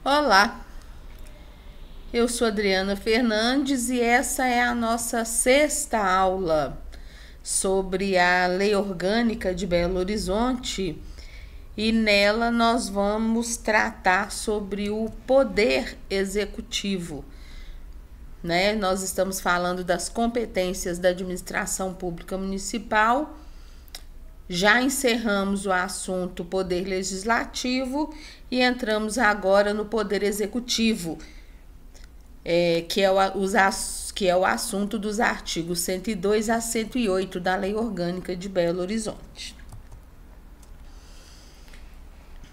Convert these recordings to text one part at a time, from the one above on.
Olá, eu sou Adriana Fernandes e essa é a nossa sexta aula sobre a Lei Orgânica de Belo Horizonte e nela nós vamos tratar sobre o Poder Executivo. Nós estamos falando das competências da administração pública municipal. Já encerramos o assunto Poder Legislativo e entramos agora no Poder Executivo, que é o assunto dos artigos 102 a 108 da Lei Orgânica de Belo Horizonte.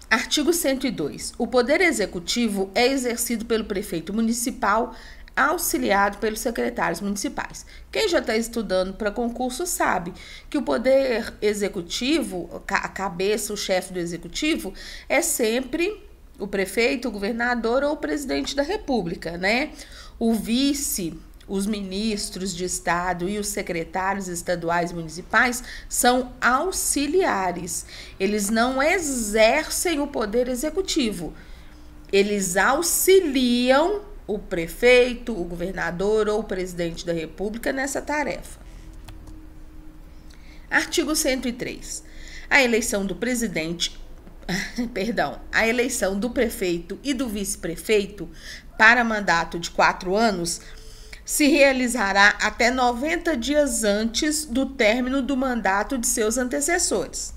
Artigo 102. O Poder Executivo é exercido pelo prefeito municipal, auxiliado pelos secretários municipais. Quem já está estudando para concurso sabe que o Poder Executivo, a cabeça, o chefe do Executivo, é sempre o prefeito, o governador ou o presidente da República, O vice, os ministros de Estado e os secretários estaduais e municipais são auxiliares. Eles não exercem o Poder Executivo. Eles auxiliam o prefeito, o governador ou o presidente da República nessa tarefa. Artigo 103. A eleição do presidente, a eleição do prefeito e do vice-prefeito para mandato de 4 anos se realizará até 90 dias antes do término do mandato de seus antecessores.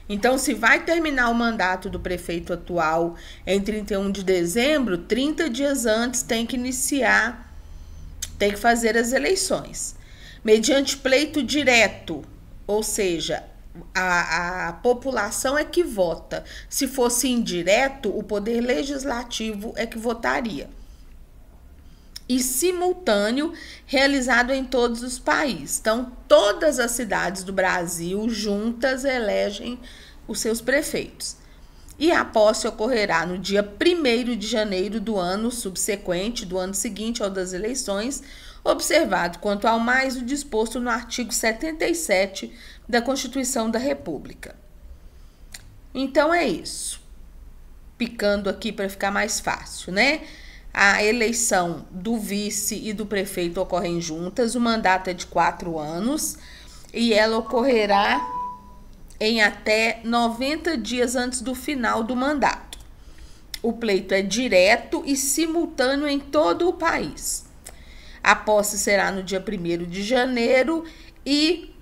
Então, se vai terminar o mandato do prefeito atual em 31 de dezembro, 30 dias antes tem que fazer as eleições. Mediante pleito direto, ou seja, a população é que vota. Se fosse indireto, o Poder Legislativo é que votaria. E simultâneo, realizado em todos os países. Então, todas as cidades do Brasil juntas elegem os seus prefeitos. E a posse ocorrerá no dia 1º de janeiro do ano subsequente, do ano seguinte ao das eleições, observado quanto ao mais o disposto no artigo 77 da Constituição da República. Então, é isso. Picando aqui para ficar mais fácil, A eleição do vice e do prefeito ocorrem juntas, o mandato é de 4 anos e ela ocorrerá em até 90 dias antes do final do mandato. O pleito é direto e simultâneo em todo o país. A posse será no dia 1º de janeiro e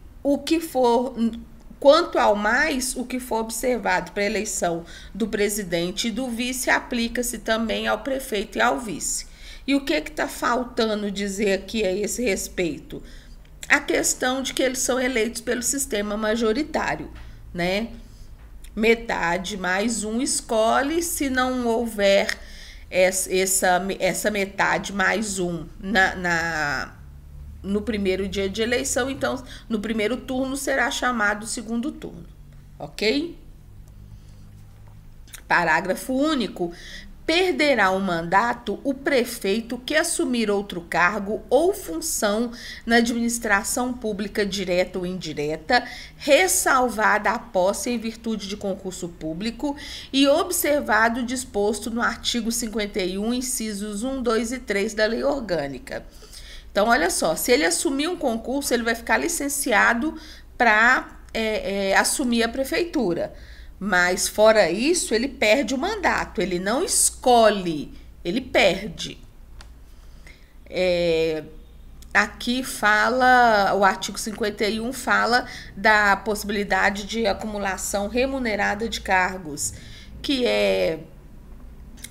quanto ao mais, o que for observado para a eleição do presidente e do vice aplica-se também ao prefeito e ao vice. E o que está faltando dizer aqui a esse respeito? A questão de que eles são eleitos pelo sistema majoritário, Metade mais um escolhe, se não houver essa metade mais um no primeiro dia de eleição, então no primeiro turno será chamado o segundo turno, ok? Parágrafo único. Perderá o mandato o prefeito que assumir outro cargo ou função na administração pública direta ou indireta, ressalvada a posse em virtude de concurso público e observado o disposto no artigo 51, incisos 1, 2 e 3 da Lei Orgânica. Então, olha só, se ele assumir um concurso, ele vai ficar licenciado para assumir a prefeitura. Mas, fora isso, ele perde o mandato. Ele não escolhe, ele perde. Aqui o artigo 51 fala da possibilidade de acumulação remunerada de cargos, que é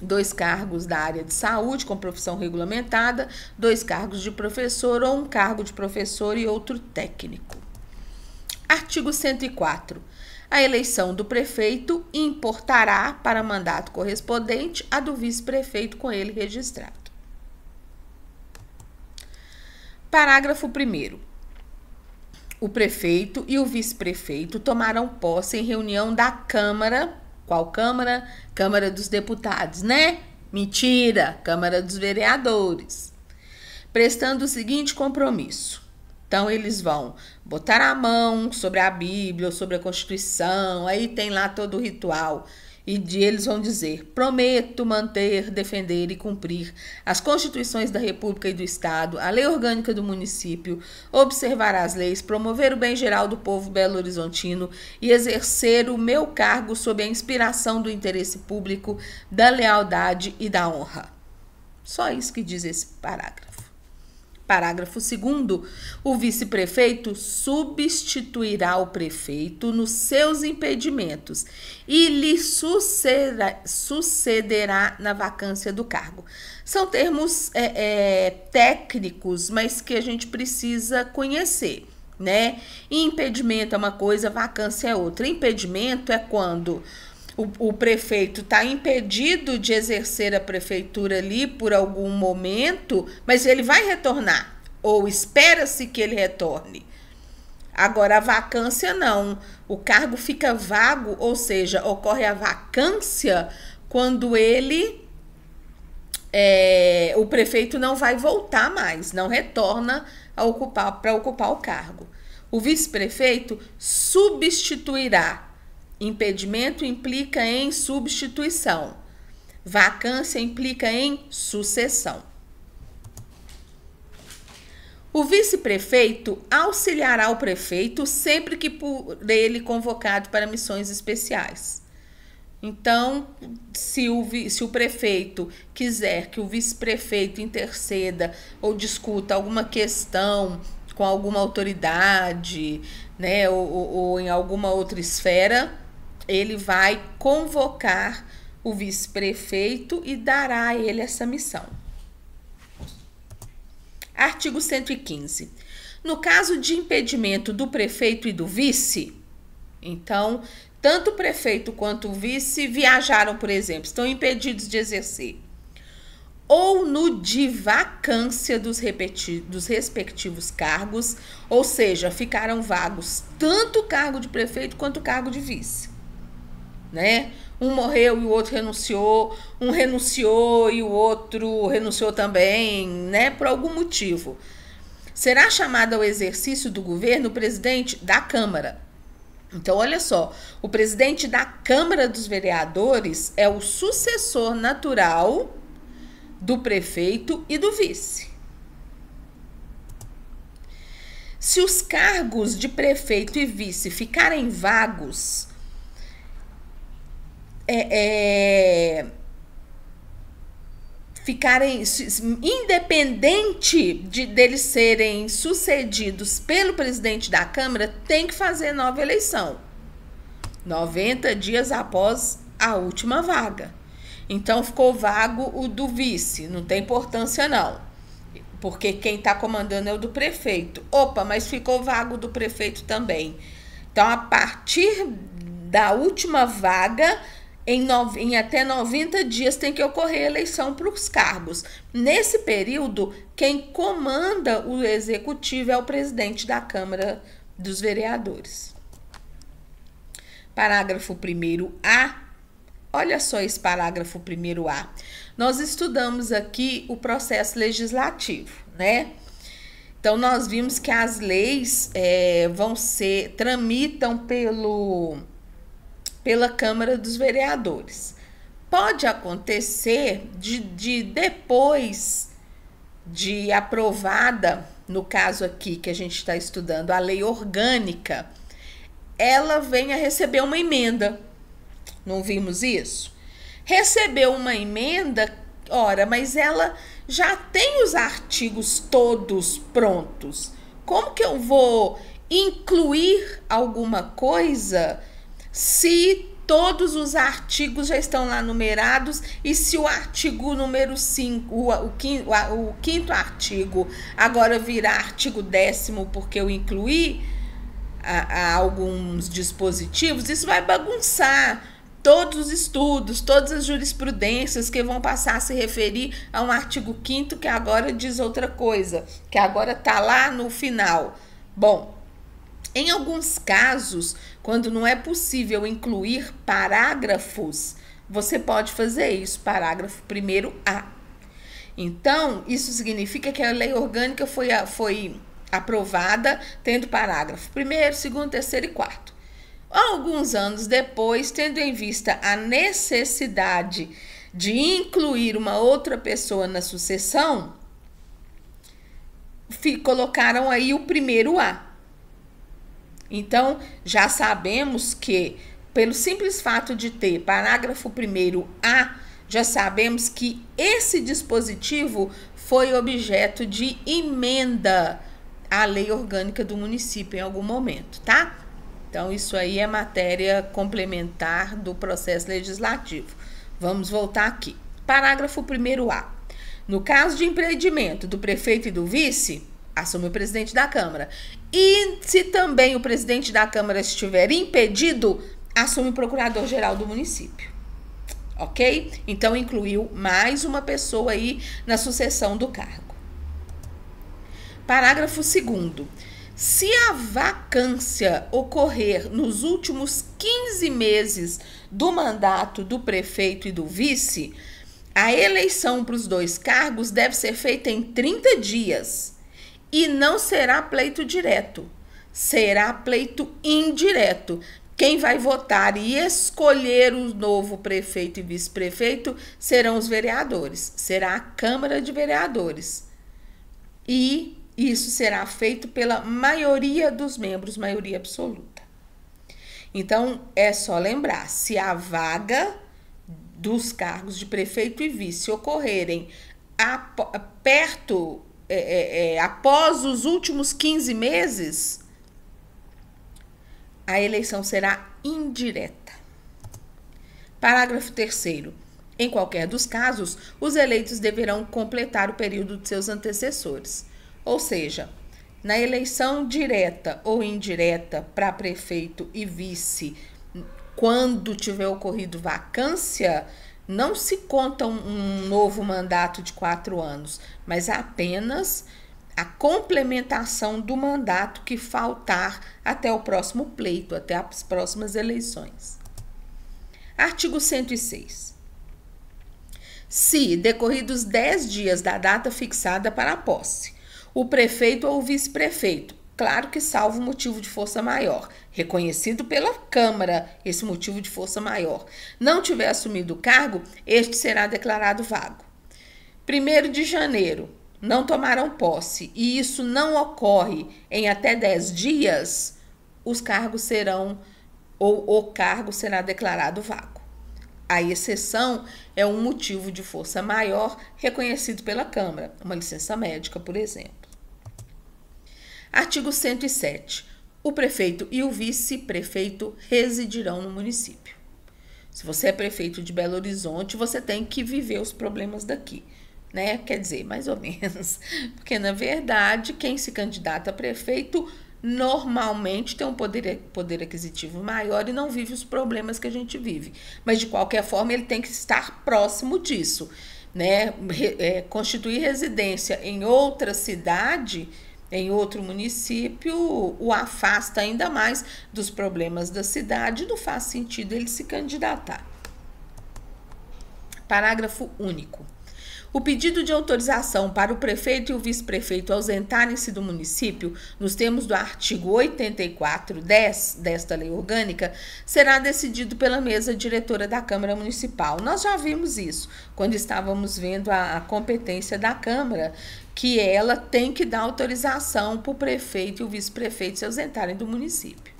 2 cargos da área de saúde com profissão regulamentada, 2 cargos de professor ou 1 cargo de professor e outro técnico. Artigo 104. A eleição do prefeito importará para mandato correspondente a do vice-prefeito com ele registrado. Parágrafo 1º. O prefeito e o vice-prefeito tomarão posse em reunião da Câmara. Qual Câmara? Câmara dos Deputados, Mentira! Câmara dos Vereadores. Prestando o seguinte compromisso. Então, eles vão botar a mão sobre a Bíblia ou sobre a Constituição, aí tem lá todo o ritual. eles vão dizer: prometo manter, defender e cumprir as constituições da República e do Estado, a lei orgânica do município, observar as leis, promover o bem geral do povo belo-horizontino e exercer o meu cargo sob a inspiração do interesse público, da lealdade e da honra. Só isso que diz esse parágrafo. Parágrafo 2º, o vice-prefeito substituirá o prefeito nos seus impedimentos e lhe sucederá na vacância do cargo. São termos técnicos, mas que a gente precisa conhecer, né? Impedimento é uma coisa, vacância é outra. Impedimento é quando o prefeito está impedido de exercer a prefeitura ali por algum momento, mas ele vai retornar, ou espera-se que ele retorne. Agora, a vacância não. O cargo fica vago, ou seja, ocorre a vacância quando o prefeito não vai voltar mais, não retorna para ocupar o cargo. O vice-prefeito substituirá. Impedimento implica em substituição. Vacância implica em sucessão. O vice-prefeito auxiliará o prefeito sempre que por ele convocado para missões especiais. Então, se o prefeito quiser que o vice-prefeito interceda ou discuta alguma questão com alguma autoridade, né, ou em alguma outra esfera, ele vai convocar o vice-prefeito e dará a ele essa missão. Artigo 115. No caso de impedimento do prefeito e do vice, então, tanto o prefeito quanto o vice viajaram, por exemplo, estão impedidos de exercer. Ou no de vacância dos respectivos cargos, ou seja, ficaram vagos tanto o cargo de prefeito quanto o cargo de vice. Né? Um morreu e o outro renunciou, um renunciou e o outro renunciou também, né? Por algum motivo. Será chamado ao exercício do governo o presidente da Câmara. Então, olha só, o presidente da Câmara dos Vereadores é o sucessor natural do prefeito e do vice. Se os cargos de prefeito e vice ficarem vagos, independente deles serem sucedidos pelo presidente da Câmara, tem que fazer nova eleição, 90 dias após a última vaga. Então, ficou vago o do vice, não tem importância não, porque quem está comandando é o do prefeito. Opa, mas ficou vago do prefeito também. Então, a partir da última vaga, em até 90 dias tem que ocorrer a eleição para os cargos. Nesse período, quem comanda o executivo é o presidente da Câmara dos Vereadores. Parágrafo 1º-A. Olha só esse parágrafo 1º-A. Nós estudamos aqui o processo legislativo, né? Então, nós vimos que as leis tramitam pela Câmara dos Vereadores. Pode acontecer de depois de aprovada, no caso aqui que a gente está estudando, a lei orgânica, ela venha receber uma emenda. Não vimos isso? Recebeu uma emenda, ora, mas ela já tem os artigos todos prontos. Como que eu vou incluir alguma coisa se todos os artigos já estão lá numerados e se o artigo número 5, o quinto artigo, agora virar artigo 10º porque eu incluí alguns dispositivos, isso vai bagunçar todos os estudos, todas as jurisprudências que vão passar a se referir a um artigo 5º que agora diz outra coisa, que agora está lá no final. Bom, em alguns casos, quando não é possível incluir parágrafos, você pode fazer isso, parágrafo 1º-A. Então, isso significa que a lei orgânica foi aprovada tendo parágrafo 1º, 2º, 3º e 4º. Alguns anos depois, tendo em vista a necessidade de incluir uma outra pessoa na sucessão, colocaram aí o primeiro A. Então, já sabemos que, pelo simples fato de ter parágrafo 1º A, já sabemos que esse dispositivo foi objeto de emenda à lei orgânica do município em algum momento, tá? Então, isso aí é matéria complementar do processo legislativo. Vamos voltar aqui. Parágrafo 1º A. No caso de impedimento do prefeito e do vice, assume o presidente da Câmara. E se também o presidente da Câmara estiver impedido, assume o procurador-geral do município. Ok? Então, incluiu mais uma pessoa aí na sucessão do cargo. Parágrafo 2º. Se a vacância ocorrer nos últimos 15 meses do mandato do prefeito e do vice, a eleição para os 2 cargos deve ser feita em 30 dias e não será pleito direto, será pleito indireto. Quem vai votar e escolher o novo prefeito e vice-prefeito serão os vereadores, será a Câmara de Vereadores. E isso será feito pela maioria dos membros, maioria absoluta. Então, é só lembrar, se a vaga dos cargos de prefeito e vice ocorrerem após os últimos 15 meses, a eleição será indireta. Parágrafo 3º. Em qualquer dos casos, os eleitos deverão completar o período de seus antecessores. Ou seja, na eleição direta ou indireta para prefeito e vice, quando tiver ocorrido vacância, não se conta um novo mandato de 4 anos, mas apenas a complementação do mandato que faltar até o próximo pleito, até as próximas eleições. Artigo 106. Se, decorridos 10 dias da data fixada para a posse, o prefeito ou o vice-prefeito, claro que salvo motivo de força maior, reconhecido pela Câmara esse motivo de força maior, não tiver assumido o cargo, este será declarado vago. 1º de janeiro, não tomaram posse e isso não ocorre em até 10 dias, os cargos serão, ou o cargo será declarado vago. A exceção é um motivo de força maior reconhecido pela Câmara, uma licença médica, por exemplo. Artigo 107. O prefeito e o vice-prefeito residirão no município. Se você é prefeito de Belo Horizonte, você tem que viver os problemas daqui, né? Quer dizer, mais ou menos. Porque, na verdade, quem se candidata a prefeito normalmente tem um poder aquisitivo maior e não vive os problemas que a gente vive. Mas, de qualquer forma, ele tem que estar próximo disso, né? Constituir residência em outra cidade, em outro município, o afasta ainda mais dos problemas da cidade, não faz sentido ele se candidatar. Parágrafo único. O pedido de autorização para o prefeito e o vice-prefeito ausentarem-se do município, nos termos do artigo 84(10) desta lei orgânica, será decidido pela mesa diretora da Câmara Municipal. Nós já vimos isso quando estávamos vendo a competência da Câmara, que ela tem que dar autorização para o prefeito e o vice-prefeito se ausentarem do município.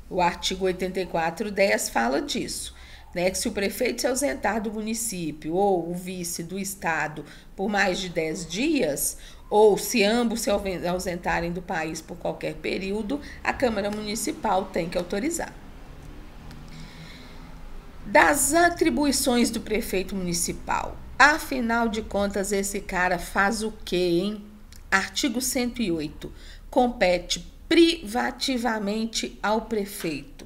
O artigo 84(10) fala disso, né, que se o prefeito se ausentar do município ou o vice do estado por mais de 10 dias, ou se ambos se ausentarem do país por qualquer período, a Câmara Municipal tem que autorizar. Das atribuições do prefeito municipal, afinal de contas, esse cara faz o quê, hein? Artigo 108. Compete privativamente ao prefeito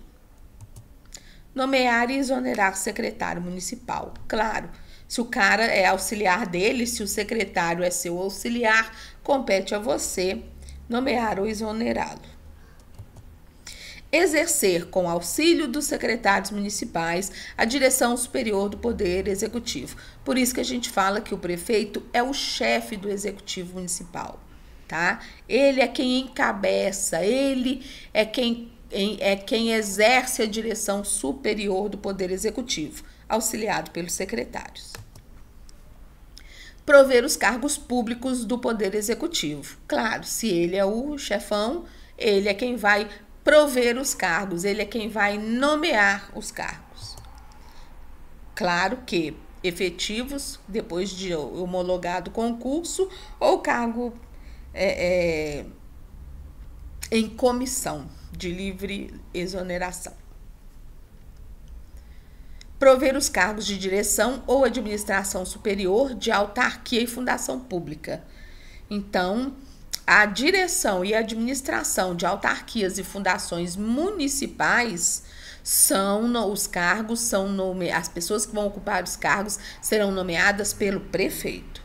nomear e exonerar secretário municipal. Claro, se o cara é auxiliar dele, se o secretário é seu auxiliar, compete a você nomear ou exonerá-lo. Exercer, com auxílio dos secretários municipais, a direção superior do Poder Executivo. Por isso que a gente fala que o prefeito é o chefe do Executivo Municipal, tá? Ele é quem encabeça, ele é quem é quem exerce a direção superior do Poder Executivo, auxiliado pelos secretários. Prover os cargos públicos do Poder Executivo. Claro, se ele é o chefão, ele é quem vai prover os cargos, ele é quem vai nomear os cargos. Claro que efetivos, depois de homologado o concurso, ou cargo em comissão de livre exoneração. Prover os cargos de direção ou administração superior de autarquia e fundação pública. Então, a direção e a administração de autarquias e fundações municipais os cargos as pessoas que vão ocupar os cargos serão nomeadas pelo prefeito.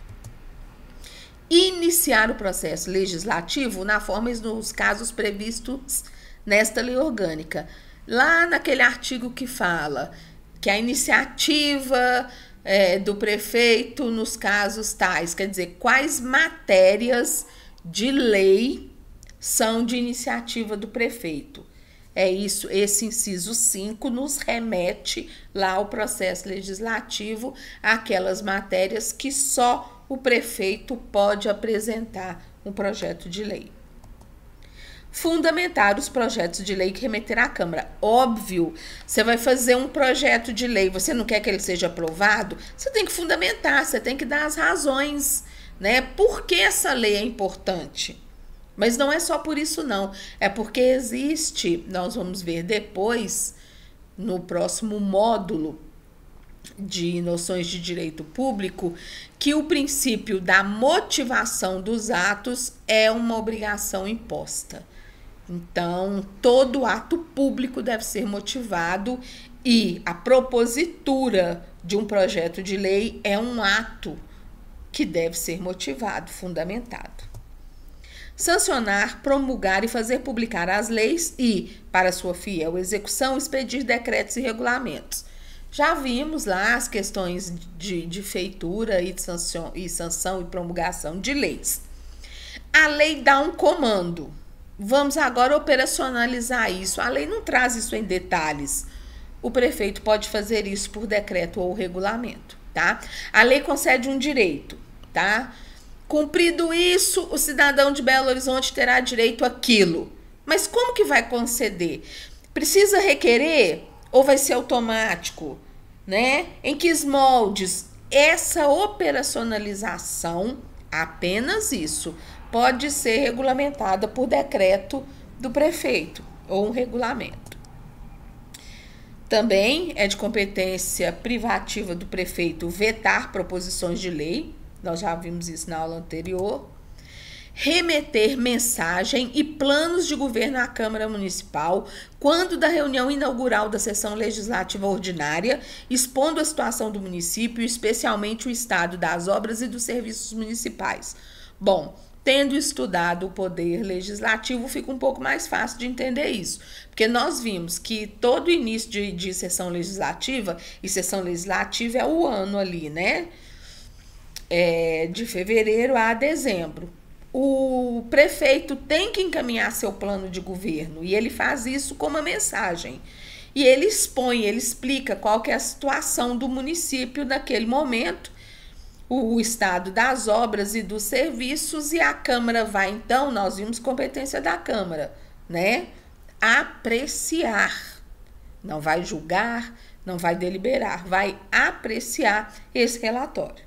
Iniciar o processo legislativo na forma e nos casos previstos nesta lei orgânica. Lá naquele artigo que fala que a iniciativa do prefeito nos casos tais, quer dizer, quais matérias de lei são de iniciativa do prefeito. É isso, esse inciso 5 nos remete lá ao processo legislativo, aquelas matérias que só o prefeito pode apresentar um projeto de lei. Fundamentar os projetos de lei que remeter à Câmara. Óbvio, você vai fazer um projeto de lei, você não quer que ele seja aprovado, você tem que fundamentar, você tem que dar as razões, né? Por que essa lei é importante? Mas não é só por isso não, é porque existe, nós vamos ver depois, no próximo módulo de noções de direito público, que o princípio da motivação dos atos é uma obrigação imposta. Então, todo ato público deve ser motivado e a propositura de um projeto de lei é um ato que deve ser motivado, fundamentado. Sancionar, promulgar e fazer publicar as leis e, para sua fiel execução, expedir decretos e regulamentos. Já vimos lá as questões de feitura e sanção e promulgação de leis. A lei dá um comando. Vamos agora operacionalizar isso. A lei não traz isso em detalhes. O prefeito pode fazer isso por decreto ou regulamento, tá? A lei concede um direito, tá? Cumprido isso, o cidadão de Belo Horizonte terá direito àquilo. Mas como que vai conceder? Precisa requerer ou vai ser automático, né? Em que moldes? Essa operacionalização, apenas isso, pode ser regulamentada por decreto do prefeito ou um regulamento. Também é de competência privativa do prefeito vetar proposições de lei, nós já vimos isso na aula anterior. Remeter mensagem e planos de governo à Câmara Municipal quando da reunião inaugural da sessão legislativa ordinária, expondo a situação do município, especialmente o estado das obras e dos serviços municipais. Bom, tendo estudado o poder legislativo, fica um pouco mais fácil de entender isso, porque nós vimos que todo início de sessão legislativa, e sessão legislativa é o ano ali, né? De fevereiro a dezembro. O prefeito tem que encaminhar seu plano de governo e ele faz isso com uma mensagem. E ele expõe, ele explica qual que é a situação do município naquele momento, o estado das obras e dos serviços, e a Câmara vai, então, nós vimos competência da Câmara, né? Apreciar. Não vai julgar, não vai deliberar, vai apreciar esse relatório.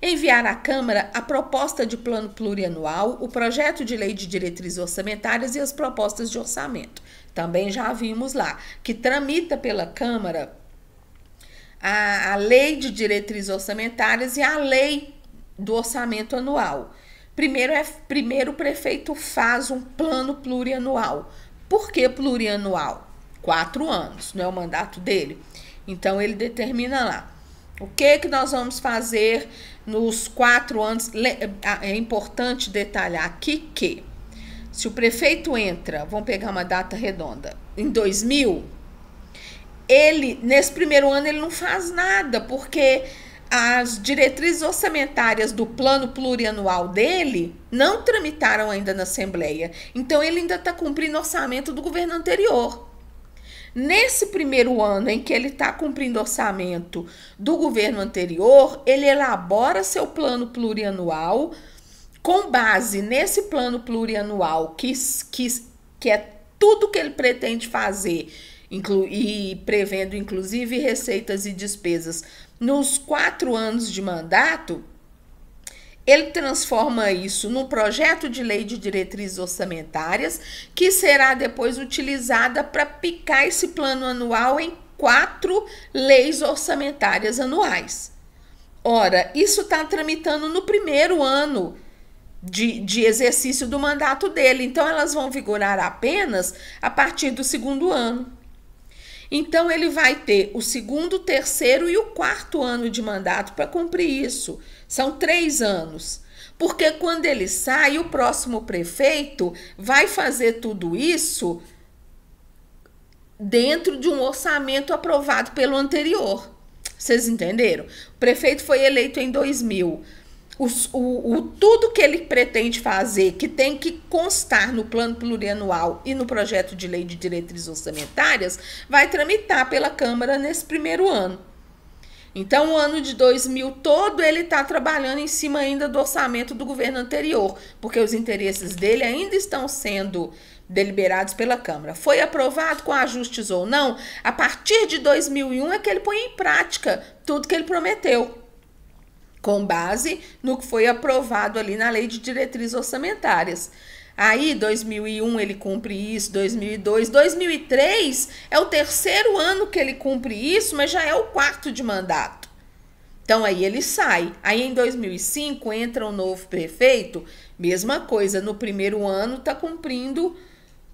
Enviar à Câmara a proposta de plano plurianual, o projeto de lei de diretrizes orçamentárias e as propostas de orçamento. Também já vimos lá, que tramita pela Câmara a lei de diretrizes orçamentárias e a lei do orçamento anual. Primeiro o prefeito faz um plano plurianual. Por que plurianual? 4 anos, não é o mandato dele? Então, ele determina lá. O que nós vamos fazer nos 4 anos? É importante detalhar aqui que, se o prefeito entra, vamos pegar uma data redonda, em 2000, nesse primeiro ano, ele não faz nada, porque As diretrizes orçamentárias do plano plurianual dele não tramitaram ainda na Assembleia. Então, ele ainda está cumprindo o orçamento do governo anterior. Nesse primeiro ano em que ele está cumprindo orçamento do governo anterior, ele elabora seu plano plurianual com base nesse plano plurianual, que é tudo que ele pretende fazer, e prevendo inclusive receitas e despesas nos 4 anos de mandato. Ele transforma isso num projeto de lei de diretrizes orçamentárias, que será depois utilizada para picar esse plano anual em 4 leis orçamentárias anuais. Ora, isso está tramitando no primeiro ano de exercício do mandato dele. Então, elas vão vigorar apenas a partir do segundo ano. Então, ele vai ter o segundo, terceiro e o quarto ano de mandato para cumprir isso. São 3 anos. Porque quando ele sai, o próximo prefeito vai fazer tudo isso dentro de um orçamento aprovado pelo anterior. Vocês entenderam? O prefeito foi eleito em 2000. Tudo que ele pretende fazer, que tem que constar no plano plurianual e no projeto de lei de diretrizes orçamentárias, vai tramitar pela Câmara nesse primeiro ano. Então, o ano de 2000 todo ele está trabalhando em cima ainda do orçamento do governo anterior, porque os interesses dele ainda estão sendo deliberados pela Câmara. Foi aprovado com ajustes ou não, a partir de 2001 é que ele põe em prática tudo que ele prometeu, com base no que foi aprovado ali na lei de diretrizes orçamentárias. Aí, 2001 ele cumpre isso, 2002, 2003 é o 3º ano que ele cumpre isso, mas já é o 4º de mandato. Então, aí ele sai. Aí, em 2005, entra um novo prefeito, mesma coisa, no primeiro ano está cumprindo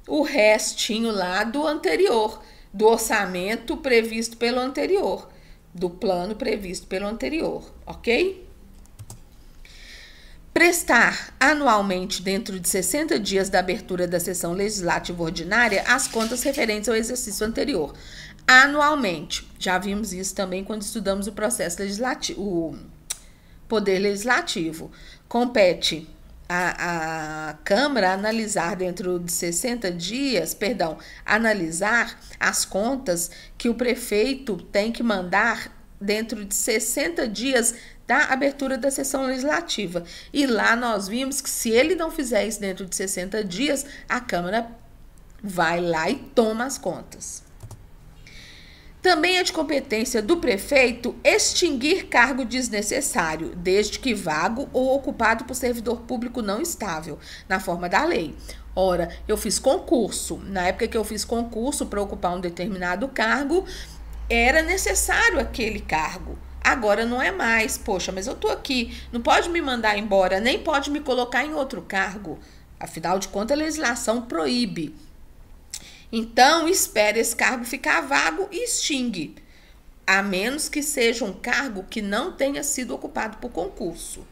o restinho lá do anterior, do orçamento previsto pelo anterior, do plano previsto pelo anterior, ok? Prestar anualmente, dentro de 60 dias da abertura da sessão legislativa ordinária, as contas referentes ao exercício anterior. Anualmente. Já vimos isso também quando estudamos o processo legislativo, o poder legislativo. Compete a Câmara analisar dentro de 60 dias, analisar as contas que o prefeito tem que mandar dentro de 60 dias da abertura da sessão legislativa. E lá nós vimos que se ele não fizer isso dentro de 60 dias, a Câmara vai lá e toma as contas. Também é de competência do prefeito extinguir cargo desnecessário, desde que vago ou ocupado por servidor público não estável, na forma da lei. Ora, eu fiz concurso. Na época que eu fiz concurso para ocupar um determinado cargo, era necessário aquele cargo. Agora não é mais. Poxa, mas eu tô aqui, não pode me mandar embora, nem pode me colocar em outro cargo. Afinal de contas, a legislação proíbe. Então, espere esse cargo ficar vago e extingue, a menos que seja um cargo que não tenha sido ocupado por concurso,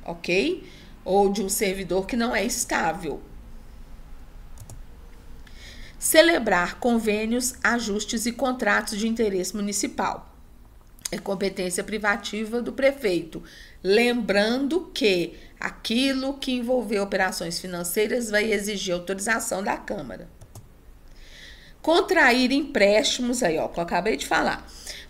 ok? Ou de um servidor que não é estável. Celebrar convênios, ajustes e contratos de interesse municipal. É competência privativa do prefeito. Lembrando que aquilo que envolver operações financeiras vai exigir autorização da Câmara. Contrair empréstimos, aí ó, que eu acabei de falar.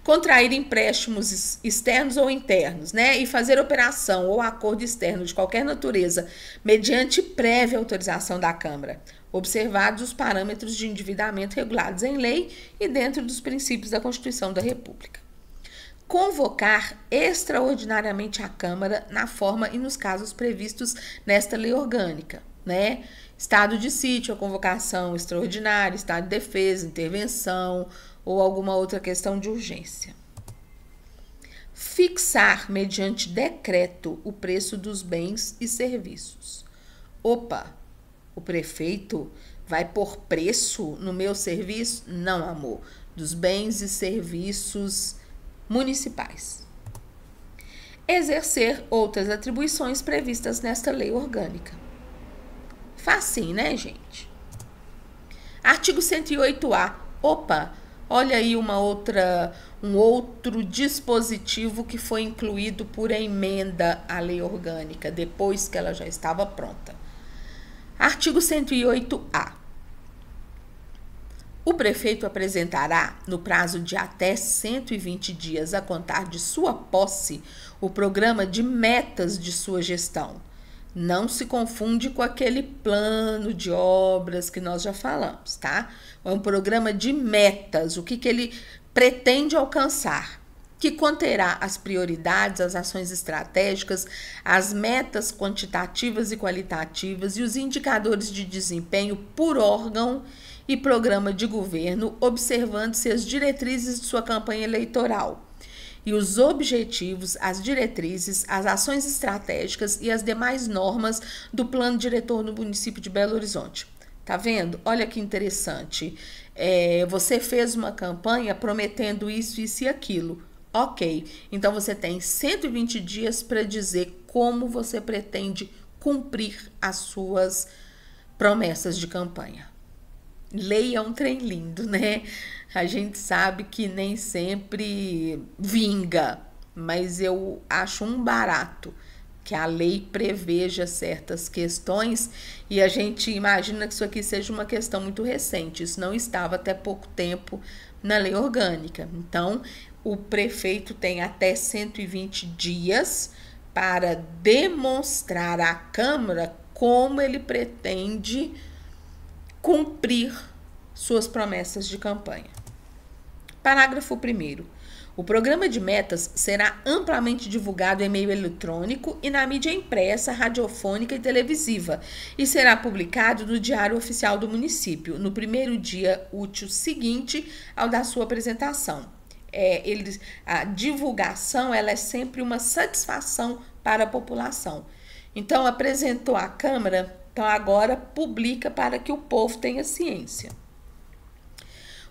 Contrair empréstimos externos ou internos, né? E fazer operação ou acordo externo de qualquer natureza, mediante prévia autorização da Câmara, observados os parâmetros de endividamento regulados em lei e dentro dos princípios da Constituição da República. Convocar extraordinariamente a Câmara na forma e nos casos previstos nesta lei orgânica, né? Estado de sítio, a convocação extraordinária, estado de defesa, intervenção ou alguma outra questão de urgência. Fixar, mediante decreto, o preço dos bens e serviços. Opa, o prefeito vai pôr preço no meu serviço? Não, amor. Dos bens e serviços municipais. Exercer outras atribuições previstas nesta lei orgânica. Facinho, né, gente? Artigo 108A. Opa, olha aí uma outra um outro dispositivo que foi incluído por emenda à lei orgânica, depois que ela já estava pronta. Artigo 108-A. O prefeito apresentará, no prazo de até 120 dias a contar de sua posse, o programa de metas de sua gestão. Não se confunde com aquele plano de obras que nós já falamos, tá? É um programa de metas, o que ele pretende alcançar, que conterá as prioridades, as ações estratégicas, as metas quantitativas e qualitativas e os indicadores de desempenho por órgão e programa de governo, observando-se as diretrizes de sua campanha eleitoral e os objetivos, as diretrizes, as ações estratégicas e as demais normas do plano diretor no município de Belo Horizonte. Tá vendo? Olha que interessante. Você fez uma campanha prometendo isso, isso e aquilo. Ok, então você tem 120 dias para dizer como você pretende cumprir as suas promessas de campanha. Lei é um trem lindo, né? A gente sabe que nem sempre vinga, mas eu acho um barato que a lei preveja certas questões e a gente imagina que isso aqui seja uma questão muito recente. Isso não estava até pouco tempo na lei orgânica. Então, o prefeito tem até 120 dias para demonstrar à Câmara como ele pretende cumprir suas promessas de campanha. Parágrafo 1º. O programa de metas será amplamente divulgado em meio eletrônico e na mídia impressa, radiofônica e televisiva e será publicado no Diário Oficial do Município, no primeiro dia útil seguinte ao da sua apresentação. A divulgação ela é sempre uma satisfação para a população. Então, apresentou à Câmara, então agora publica para que o povo tenha ciência.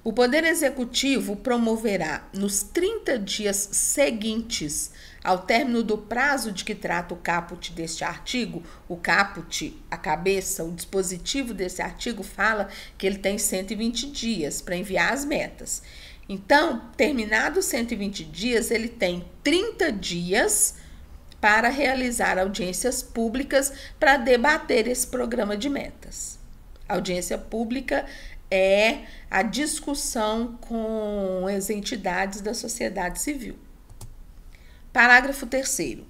O Poder Executivo promoverá, nos 30 dias seguintes ao término do prazo de que trata o caput deste artigo, o caput, a cabeça, o dispositivo desse artigo fala que ele tem 120 dias para enviar as metas. Então, terminados 120 dias, ele tem 30 dias para realizar audiências públicas para debater esse programa de metas. A audiência pública é a discussão com as entidades da sociedade civil. Parágrafo 3º.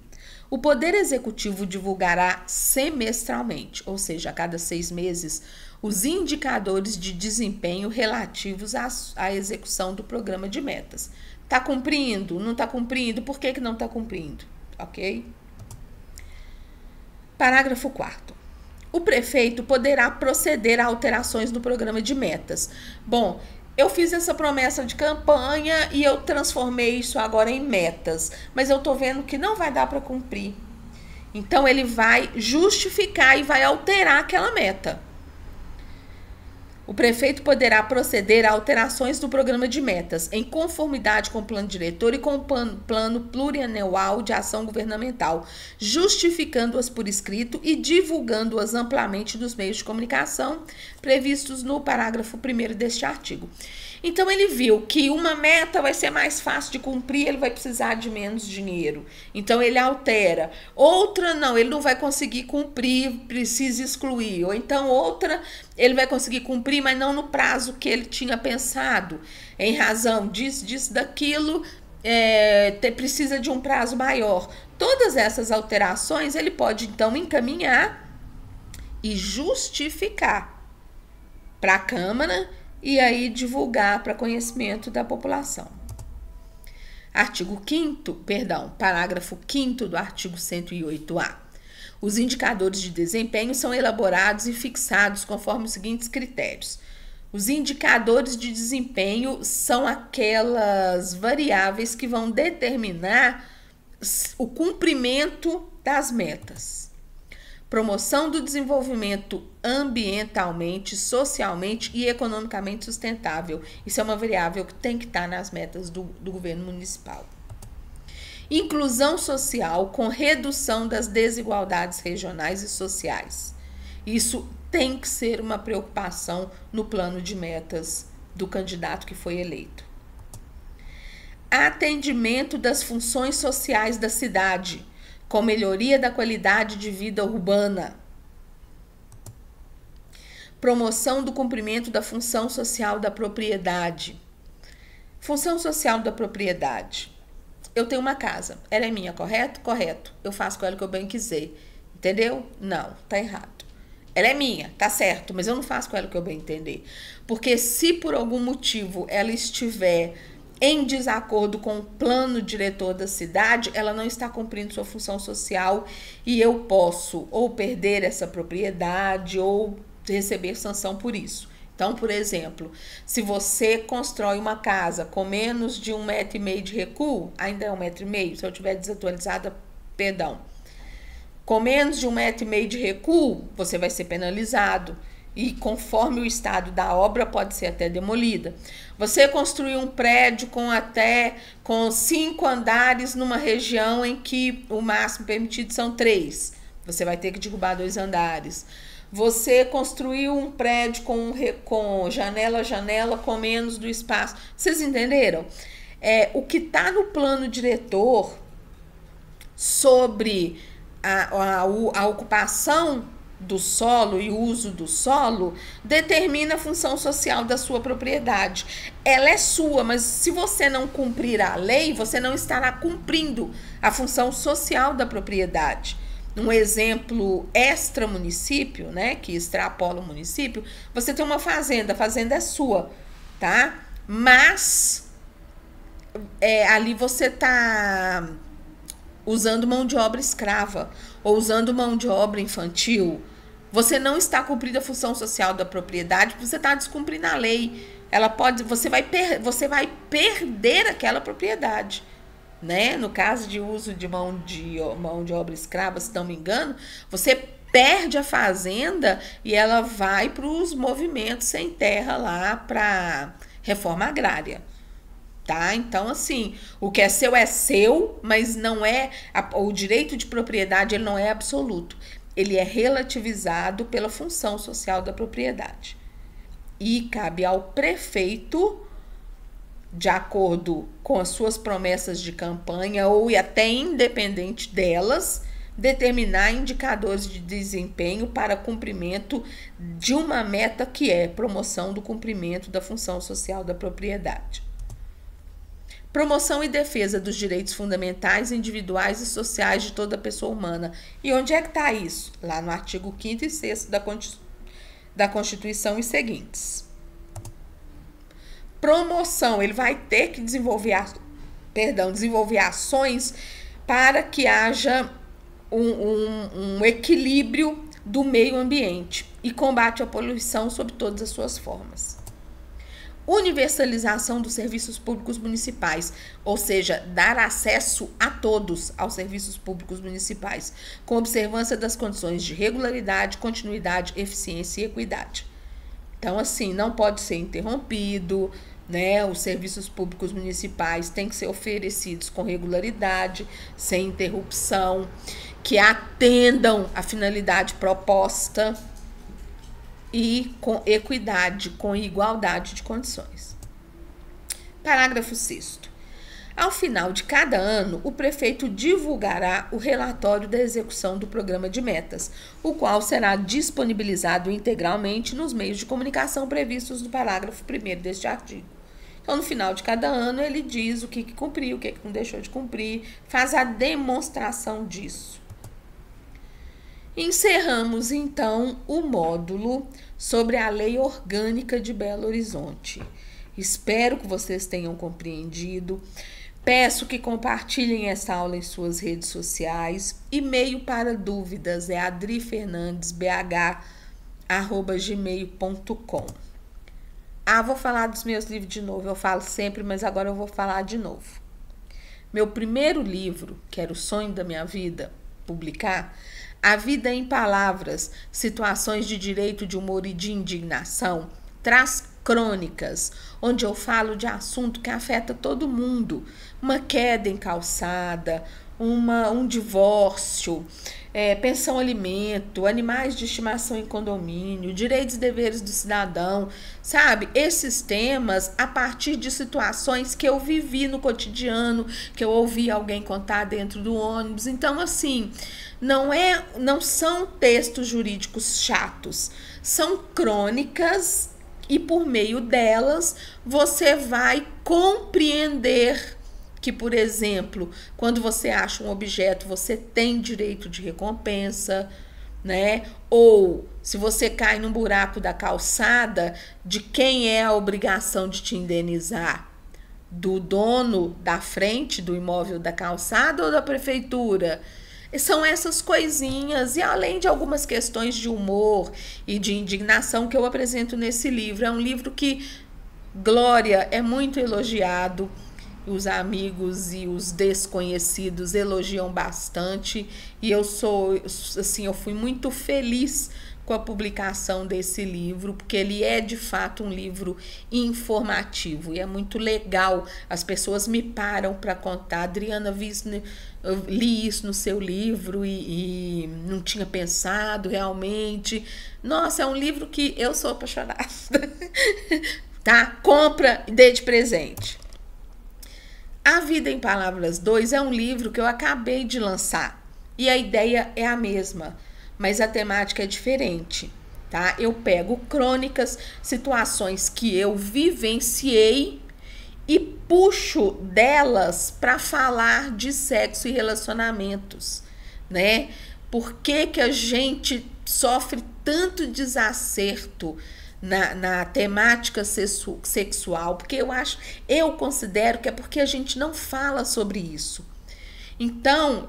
O Poder Executivo divulgará semestralmente, ou seja, a cada 6 meses, os indicadores de desempenho relativos à execução do programa de metas. Está cumprindo? Não está cumprindo? Por que não está cumprindo? Ok? Parágrafo 4º. O prefeito poderá proceder a alterações no programa de metas. Bom, eu fiz essa promessa de campanha e eu transformei isso agora em metas, mas eu tô vendo que não vai dar para cumprir. Então, ele vai justificar e vai alterar aquela meta. O prefeito poderá proceder a alterações do programa de metas, em conformidade com o plano diretor e com o plano plurianual de ação governamental, justificando-as por escrito e divulgando-as amplamente nos meios de comunicação previstos no parágrafo 1º deste artigo. Então, ele viu que uma meta vai ser mais fácil de cumprir, ele vai precisar de menos dinheiro. Então, ele altera. Outra, não, ele não vai conseguir cumprir, precisa excluir. Ou então, outra, ele vai conseguir cumprir, mas não no prazo que ele tinha pensado. Em razão disso, daquilo, precisa de um prazo maior. Todas essas alterações, ele pode, então, encaminhar e justificar para a Câmara e aí divulgar para conhecimento da população. Parágrafo 5º do artigo 108-A. Os indicadores de desempenho são elaborados e fixados conforme os seguintes critérios. Os indicadores de desempenho são aquelas variáveis que vão determinar o cumprimento das metas. Promoção do desenvolvimento ambientalmente, socialmente e economicamente sustentável. Isso é uma variável que tem que estar nas metas do governo municipal. Inclusão social com redução das desigualdades regionais e sociais. Isso tem que ser uma preocupação no plano de metas do candidato que foi eleito. Atendimento das funções sociais da cidade, com melhoria da qualidade de vida urbana. Promoção do cumprimento da função social da propriedade. Função social da propriedade. Eu tenho uma casa, ela é minha, correto? Correto. Eu faço com ela o que eu bem quiser. Entendeu? Não, tá errado. Ela é minha, tá certo, mas eu não faço com ela o que eu bem entender. Porque se por algum motivo ela estiver em desacordo com o plano diretor da cidade, ela não está cumprindo sua função social e eu posso ou perder essa propriedade ou receber sanção por isso. Então, por exemplo, se você constrói uma casa com menos de 1,5 m de recuo, ainda é 1,5 m, se eu tiver desatualizada, perdão. Com menos de 1,5 m de recuo, você vai ser penalizado. E conforme o estado da obra, pode ser até demolida. Você construir um prédio com 5 andares numa região em que o máximo permitido são 3. Você vai ter que derrubar 2 andares. Você construiu um prédio com janela com menos do espaço. Vocês entenderam? O que está no plano diretor sobre a ocupação do solo e o uso do solo determina a função social da sua propriedade. Ela é sua, mas se você não cumprir a lei, você não estará cumprindo a função social da propriedade. Um exemplo extra-município, né, que extrapola o município, você tem uma fazenda, a fazenda é sua, tá? Mas ali você tá usando mão de obra escrava ou usando mão de obra infantil. Você não está cumprindo a função social da propriedade, você está descumprindo a lei. Você vai perder aquela propriedade, né? No caso de uso de mão de obra escrava, se não me engano, você perde a fazenda e ela vai para os movimentos sem terra lá para reforma agrária. Tá? Então, assim, o que é seu, mas não é o direito de propriedade, ele não é absoluto. Ele é relativizado pela função social da propriedade. E cabe ao prefeito, de acordo com as suas promessas de campanha ou até independente delas, determinar indicadores de desempenho para cumprimento de uma meta que é promoção do cumprimento da função social da propriedade. Promoção e defesa dos direitos fundamentais, individuais e sociais de toda pessoa humana. E onde é que está isso? Lá no artigo 5º e 6º da Constituição e seguintes. Promoção, ele vai ter que desenvolver ações para que haja um equilíbrio do meio ambiente e combate à poluição sob todas as suas formas. Universalização dos serviços públicos municipais, ou seja, dar acesso a todos aos serviços públicos municipais, com observância das condições de regularidade, continuidade, eficiência e equidade. Então, assim, não pode ser interrompido, né? Os serviços públicos municipais têm que ser oferecidos com regularidade, sem interrupção, que atendam à finalidade proposta e com equidade, com igualdade de condições. Parágrafo 6º. Ao final de cada ano, o prefeito divulgará o relatório da execução do programa de metas, o qual será disponibilizado integralmente nos meios de comunicação previstos no parágrafo 1º deste artigo. Então, no final de cada ano, ele diz o que cumpriu, o que não deixou de cumprir, faz a demonstração disso. Encerramos, então, o módulo sobre a Lei Orgânica de Belo Horizonte. Espero que vocês tenham compreendido. Peço que compartilhem essa aula em suas redes sociais. E-mail para dúvidas é adrifernandesbh@gmail.com. Vou falar dos meus livros de novo. Eu falo sempre, mas agora eu vou falar de novo. Meu primeiro livro, que era o sonho da minha vida, publicar, A Vida em Palavras, Situações de Direito, de Humor e de Indignação, traz crônicas, onde eu falo de assunto que afeta todo mundo. Uma queda em calçada, um divórcio, pensão alimento, animais de estimação em condomínio, direitos e deveres do cidadão, sabe? Esses temas a partir de situações que eu vivi no cotidiano, que eu ouvi alguém contar dentro do ônibus. Então, assim, não são textos jurídicos chatos, são crônicas e por meio delas você vai compreender que, por exemplo, quando você acha um objeto, você tem direito de recompensa, né? Ou se você cai num buraco da calçada, de quem é a obrigação de te indenizar? Do dono da frente do imóvel da calçada ou da prefeitura? São essas coisinhas, e além de algumas questões de humor e de indignação que eu apresento nesse livro. É um livro que, Glória, é muito elogiado. Os amigos e os desconhecidos elogiam bastante, e eu fui muito feliz com a publicação desse livro, porque ele é de fato um livro informativo e é muito legal. As pessoas me param para contar: Adriana, eu li isso no seu livro e não tinha pensado realmente. Nossa, é um livro que eu sou apaixonada. Tá? Compra e dê de presente. A Vida em Palavras 2 é um livro que eu acabei de lançar e a ideia é a mesma, mas a temática é diferente, tá? Eu pego crônicas, situações que eu vivenciei e puxo delas para falar de sexo e relacionamentos, né? Por que a gente sofre tanto desacerto na temática sexual? Porque eu considero que é porque a gente não fala sobre isso. Então,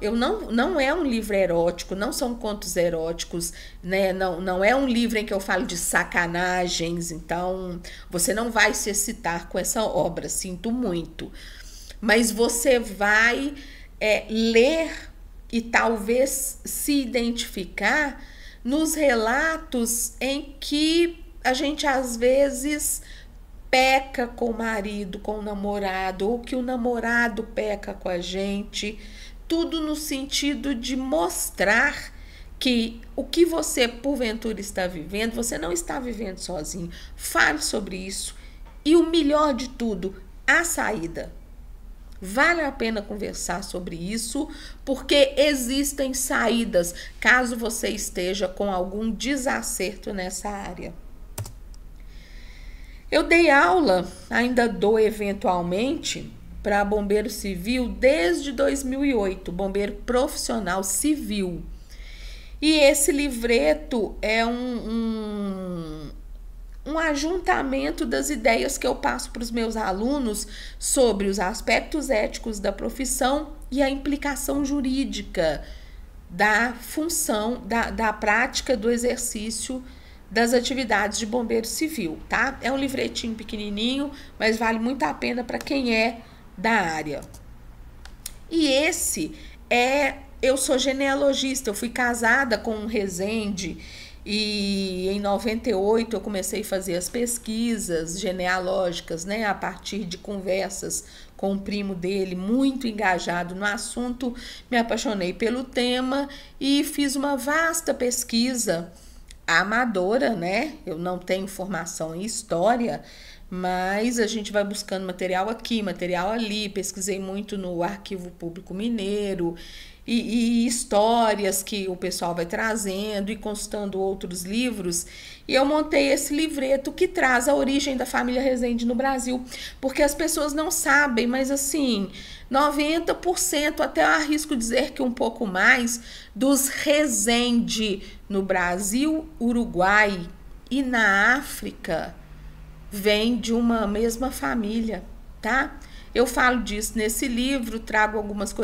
não é um livro erótico, não são contos eróticos, né? Não é um livro em que eu falo de sacanagens. Então, você não vai se excitar com essa obra, sinto muito. Mas você vai ler e talvez se identificar nos relatos em que a gente às vezes peca com o marido, com o namorado, ou que o namorado peca com a gente, tudo no sentido de mostrar que o que você porventura está vivendo, você não está vivendo sozinho. Fale sobre isso. E o melhor de tudo, a saída. Vale a pena conversar sobre isso, porque existem saídas caso você esteja com algum desacerto nessa área. Eu dei aula, ainda dou eventualmente, para bombeiro civil desde 2008, bombeiro profissional civil. E esse livreto é um ajuntamento das ideias que eu passo para os meus alunos sobre os aspectos éticos da profissão e a implicação jurídica da função, da prática do exercício das atividades de bombeiro civil, tá? É um livretinho pequenininho, mas vale muito a pena para quem é da área. E eu sou genealogista, eu fui casada com um Resende e em 98 eu comecei a fazer as pesquisas genealógicas, né? A partir de conversas com o primo dele, muito engajado no assunto, me apaixonei pelo tema e fiz uma vasta pesquisa amadora, né? Eu não tenho formação em história, mas a gente vai buscando material aqui, material ali. Pesquisei muito no Arquivo Público Mineiro e histórias que o pessoal vai trazendo e consultando outros livros. E eu montei esse livreto que traz a origem da família Resende no Brasil, porque as pessoas não sabem, mas assim, 90%, até eu arrisco dizer que um pouco mais, dos Resende no Brasil, Uruguai e na África vem de uma mesma família, tá? Eu falo disso nesse livro, trago algumas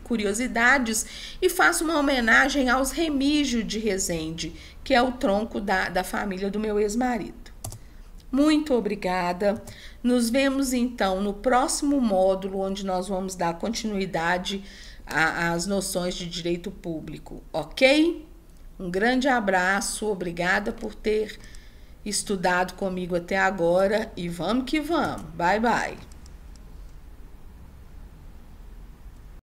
curiosidades e faço uma homenagem aos Remígio de Resende, que é o tronco da família do meu ex-marido. Muito obrigada. Nos vemos então no próximo módulo, onde nós vamos dar continuidade às noções de direito público, ok? Um grande abraço, obrigada por ter estudado comigo até agora e vamos que vamos. Bye, bye.